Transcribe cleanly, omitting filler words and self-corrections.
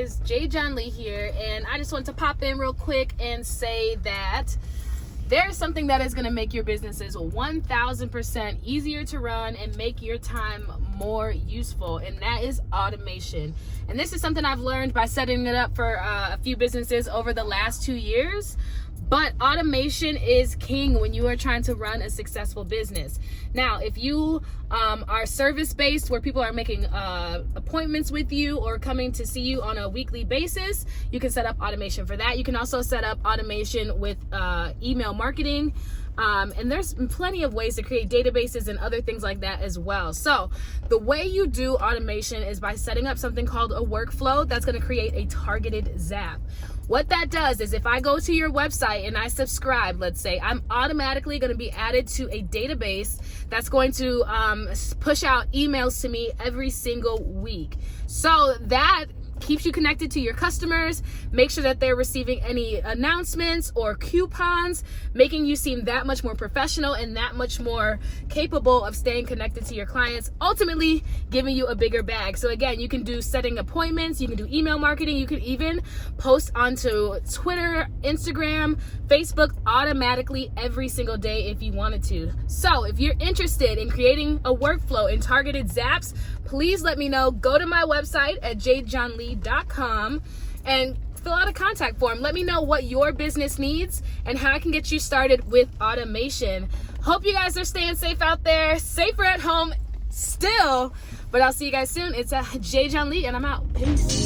guys, Jéan-Lee here, and I just want to pop in real quick and say that there's something that is going to make your businesses 1,000% easier to run and make your time more useful, and that is automation. And this is something I've learned by setting it up for a few businesses over the last 2 years. But automation is king when you are trying to run a successful business. Now, if you are service-based, where people are making appointments with you or coming to see you on a weekly basis, you can set up automation for that. You can also set up automation with email marketing. And there's plenty of ways to create databases and other things like that as well. So the way you do automation is by setting up something called a workflow that's going to create a targeted zap. What that does is if I go to your website and I subscribe, let's say, I'm automatically going to be added to a database that's going to push out emails to me every single week. So that keeps you connected to your customers, make sure that they're receiving any announcements or coupons, making you seem that much more professional and that much more capable of staying connected to your clients, ultimately giving you a bigger bag. So again, you can do setting appointments, you can do email marketing, you can even post onto Twitter, Instagram, Facebook automatically every single day if you wanted to. So if you're interested in creating a workflow and targeted zaps, please let me know. Go to my website at Jéan-Lee.com and fill out a contact form. Let me know what your business needs and how I can get you started with automation. Hope you guys are staying safe out there, safer at home still, but I'll see you guys soon. It's Jéan-Lee and I'm out. Peace.